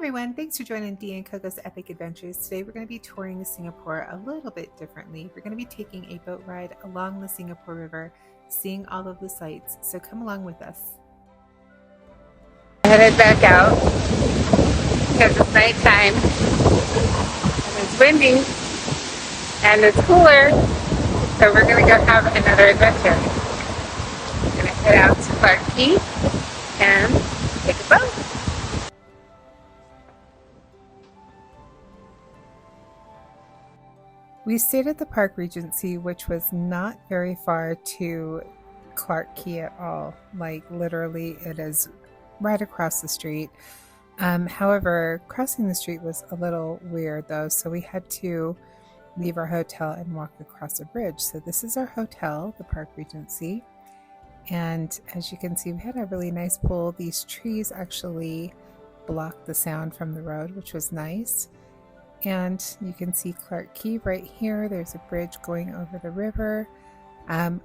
Everyone, thanks for joining Dee and Coco's Epic Adventures. Today we're going to be touring Singapore a little bit differently. We're going to be taking a boat ride along the Singapore River, seeing all of the sights, so come along with us. Headed back out because it's nighttime and it's windy and it's cooler, so we're going to go have another adventure. We're going to head out to Clarke Quay and take a boat. We stayed at the Park Regency, which was not very far to Clarke Quay at all. Like literally it is right across the street. However, crossing the street was a little weird though, so we had to leave our hotel and walk across a bridge. So this is our hotel, the Park Regency. And as you can see, we had a really nice pool. These trees actually blocked the sound from the road, which was nice. And you can see Clarke Quay right here. There's a bridge going over the river.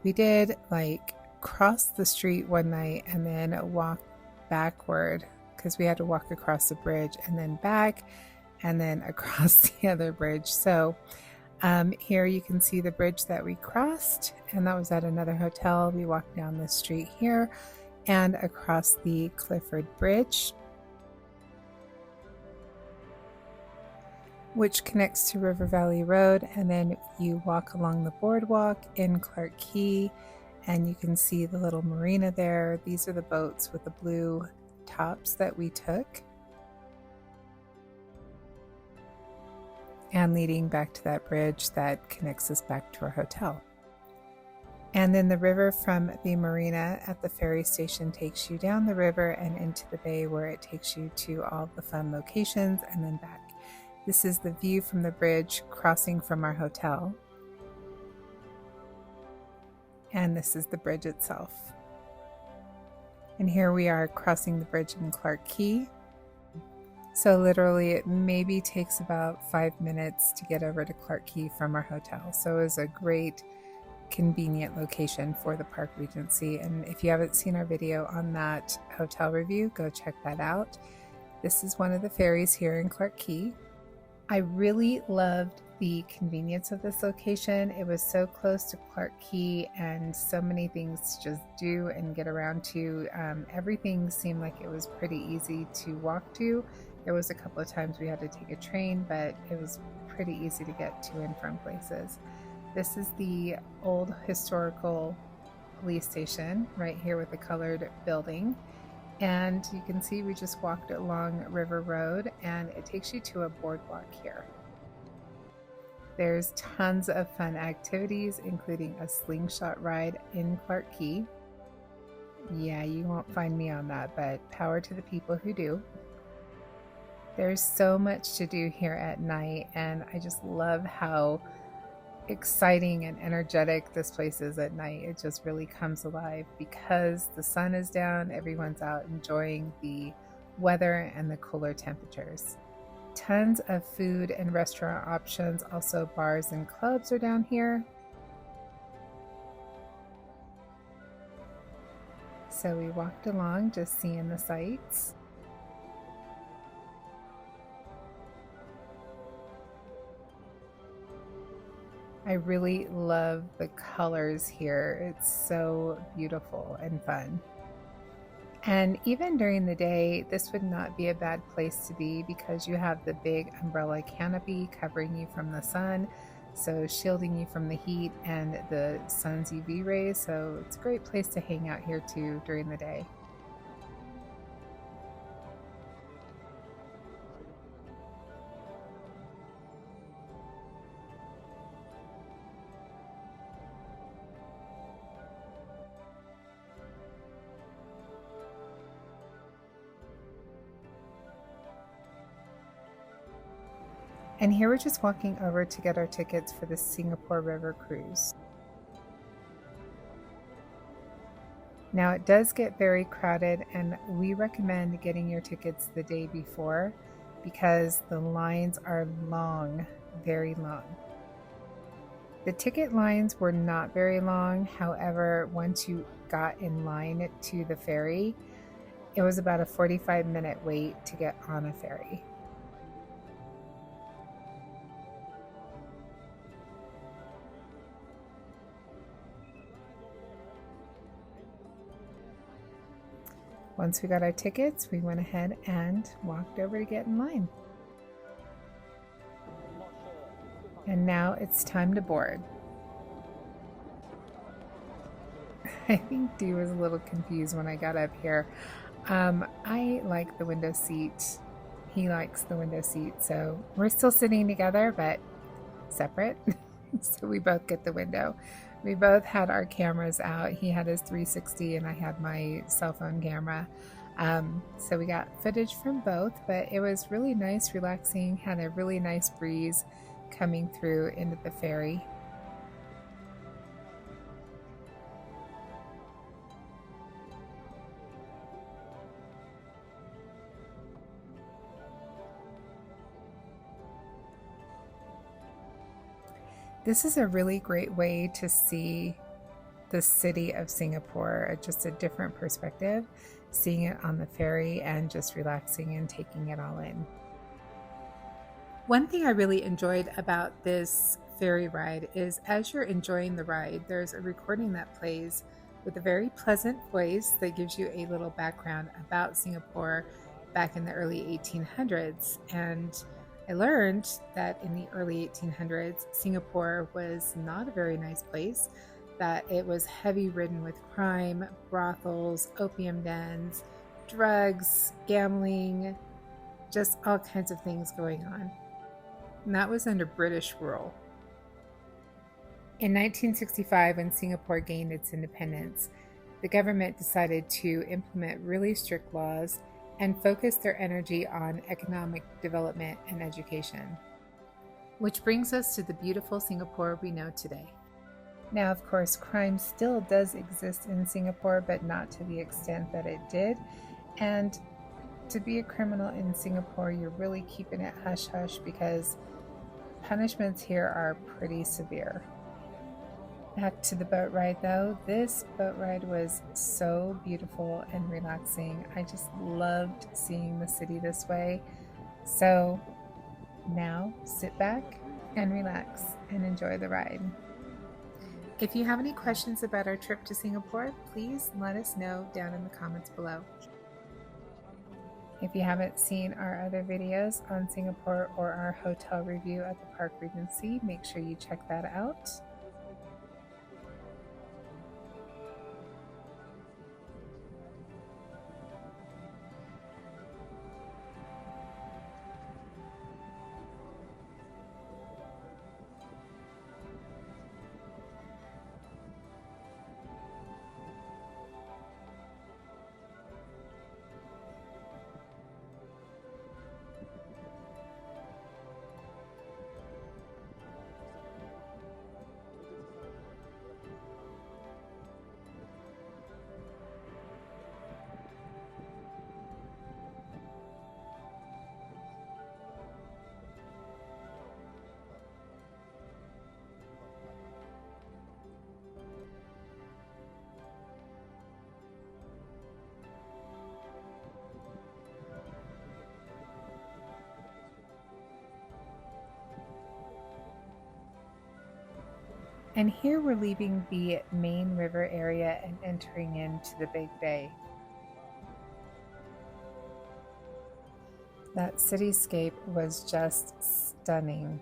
We did like cross the street one night and then walk backward because we had to walk across the bridge and then back and then across the other bridge. So here you can see the bridge that we crossed, and that was at another hotel. We walked down the street here and across the Clifford Bridge, which connects to River Valley Road, and then you walk along the boardwalk in Clarke Quay, and you can see the little marina there. These are the boats with the blue tops that we took, and leading back to that bridge that connects us back to our hotel. And then the river from the marina at the ferry station takes you down the river and into the bay, where it takes you to all the fun locations and then back. This is the view from the bridge crossing from our hotel. And this is the bridge itself. And here we are crossing the bridge in Clarke Quay. So literally it maybe takes about 5 minutes to get over to Clarke Quay from our hotel. So it was a great convenient location for the Park Regency. And if you haven't seen our video on that hotel review, go check that out. This is one of the ferries here in Clarke Quay. I really loved the convenience of this location. It was so close to Clarke Quay and so many things to just do and get around to. Everything seemed like it was pretty easy to walk to. There was a couple of times we had to take a train, but it was pretty easy to get to and from places. This is the old historical police station right here with the colored building. And you can see we just walked along River Road, and it takes you to a boardwalk here. There's tons of fun activities, including a slingshot ride in Clarke Quay. Yeah, you won't find me on that, but power to the people who do. There's so much to do here at night, and I just love how exciting and energetic this place is at night. It just really comes alive because the sun is down. Everyone's out enjoying the weather and the cooler temperatures. Tons of food and restaurant options. Also bars and clubs are down here. So we walked along just seeing the sights. I really love the colors here. It's so beautiful and fun. And even during the day, this would not be a bad place to be because you have the big umbrella canopy covering you from the sun, so shielding you from the heat and the sun's UV rays. So it's a great place to hang out here too during the day. And here we're just walking over to get our tickets for the Singapore River cruise. Now it does get very crowded, and we recommend getting your tickets the day before because the lines are long, very long. The ticket lines were not very long. However, once you got in line to the ferry, It was about a 45-minute wait to get on a ferry. Once we got our tickets, we went ahead and walked over to get in line. And now it's time to board. I think Dee was a little confused when I got up here. I like the window seat. He likes the window seat. So we're still sitting together, but separate. So we both get the window. We both had our cameras out. He had his 360 and I had my cell phone camera. So we got footage from both, but it was really nice, relaxing, had a really nice breeze coming through into the ferry. This is a really great way to see the city of Singapore, just a different perspective, seeing it on the ferry and just relaxing and taking it all in. One thing I really enjoyed about this ferry ride is as you're enjoying the ride, there's a recording that plays with a very pleasant voice that gives you a little background about Singapore back in the early 1800s. And I learned that in the early 1800s, Singapore was not a very nice place, that it was heavy ridden with crime, brothels, opium dens, drugs, gambling, just all kinds of things going on. And that was under British rule. In 1965, when Singapore gained its independence, the government decided to implement really strict laws and focus their energy on economic development and education. Which brings us to the beautiful Singapore we know today. Now, of course, crime still does exist in Singapore, but not to the extent that it did. And to be a criminal in Singapore, you're really keeping it hush-hush because punishments here are pretty severe. Back to the boat ride though. This boat ride was so beautiful and relaxing. I just loved seeing the city this way. So now sit back and relax and enjoy the ride. If you have any questions about our trip to Singapore, please let us know down in the comments below. If you haven't seen our other videos on Singapore or our hotel review at the Park Regency, make sure you check that out. And here we're leaving the main river area and entering into the Big Bay. That cityscape was just stunning.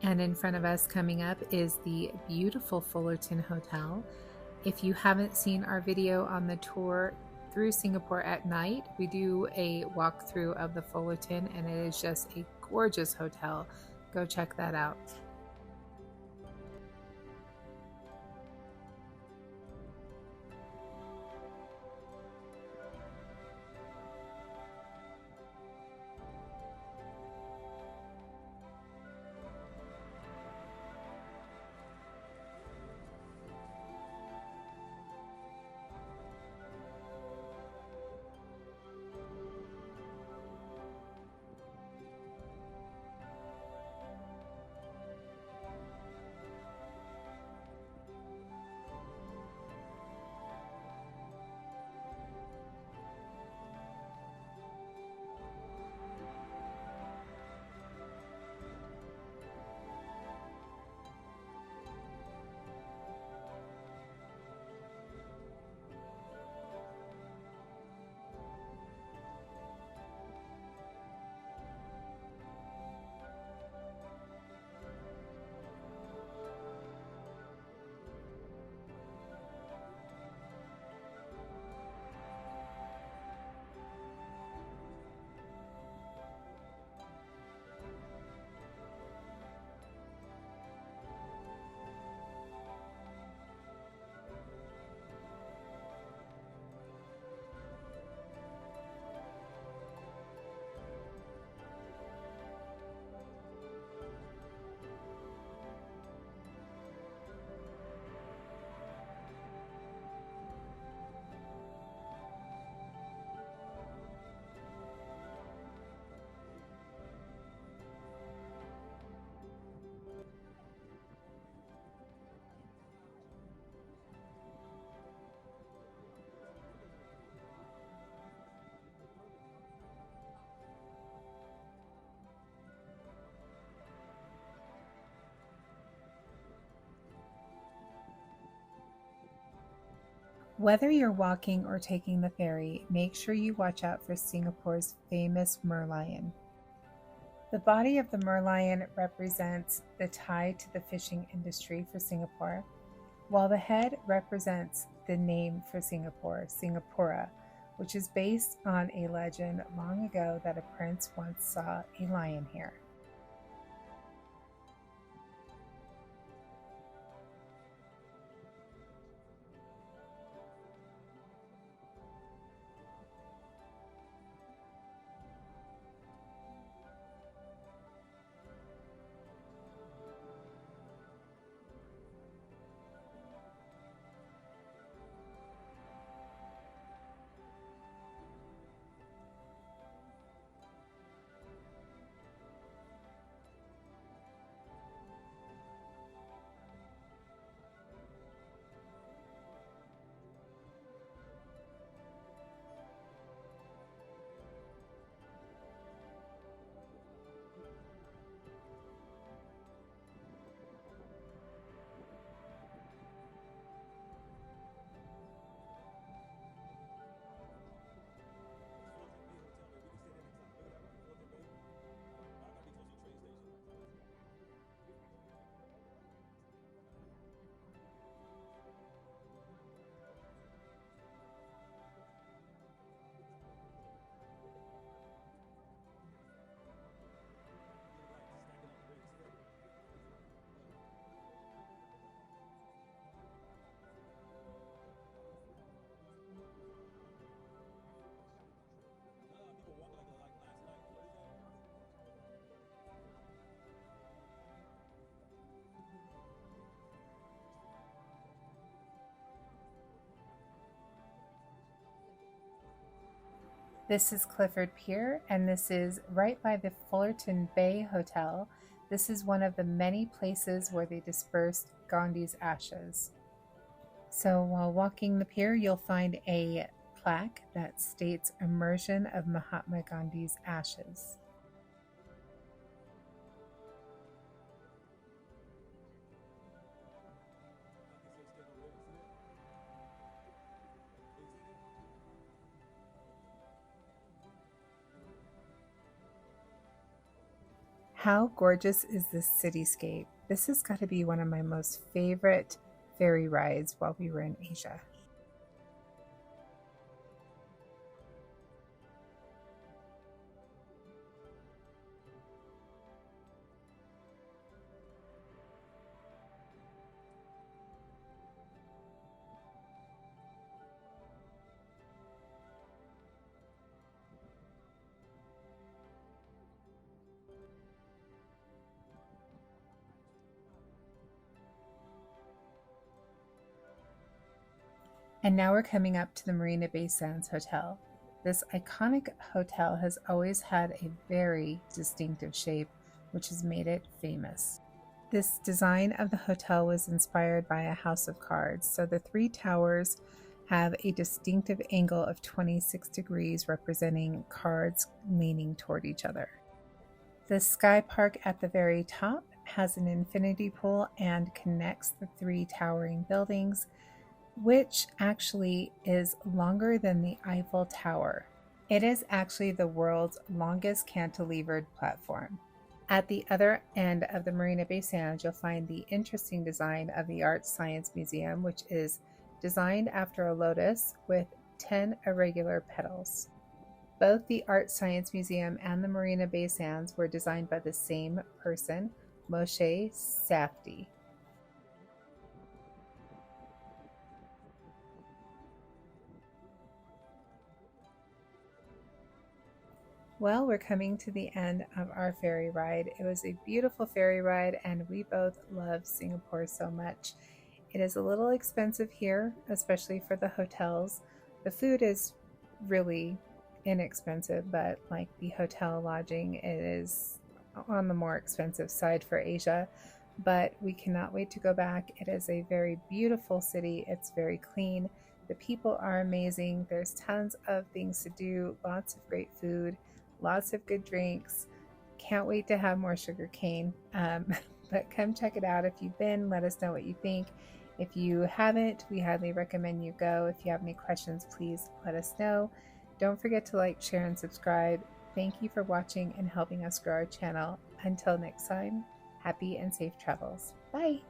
And in front of us coming up is the beautiful Fullerton Hotel. If you haven't seen our video on the tour through Singapore at night, we do a walkthrough of the Fullerton, and it is just a gorgeous hotel. Go check that out. Whether you're walking or taking the ferry, make sure you watch out for Singapore's famous Merlion. The body of the Merlion represents the tie to the fishing industry for Singapore, while the head represents the name for Singapore, Singapura, which is based on a legend long ago that a prince once saw a lion here. This is Clifford Pier, and this is right by the Fullerton Bay Hotel. This is one of the many places where they dispersed Gandhi's ashes. So while walking the pier, you'll find a plaque that states immersion of Mahatma Gandhi's ashes. How gorgeous is this cityscape? This has got to be one of my most favorite ferry rides while we were in Asia. And now we're coming up to the Marina Bay Sands Hotel. This iconic hotel has always had a very distinctive shape, which has made it famous. This design of the hotel was inspired by a house of cards, so the three towers have a distinctive angle of 26 degrees representing cards leaning toward each other. The Sky Park at the very top has an infinity pool and connects the three towering buildings, which actually is longer than the Eiffel Tower. It is actually the world's longest cantilevered platform. At the other end of the Marina Bay Sands, you'll find the interesting design of the Art Science Museum, which is designed after a lotus with 10 irregular petals. Both the Art Science Museum and the Marina Bay Sands were designed by the same person, Moshe Safdie. Well, we're coming to the end of our ferry ride. It was a beautiful ferry ride, and we both love Singapore so much. It is a little expensive here, especially for the hotels. The food is really inexpensive, but like the hotel lodging, it is on the more expensive side for Asia. But we cannot wait to go back. It is a very beautiful city. It's very clean. The people are amazing. There's tons of things to do, lots of great food, lots of good drinks. Can't wait to have more sugar cane. But come check it out. If you've been, let us know what you think. If you haven't, we highly recommend you go. If you have any questions, please let us know. Don't forget to like, share, and subscribe. Thank you for watching and helping us grow our channel. Until next time, happy and safe travels. Bye.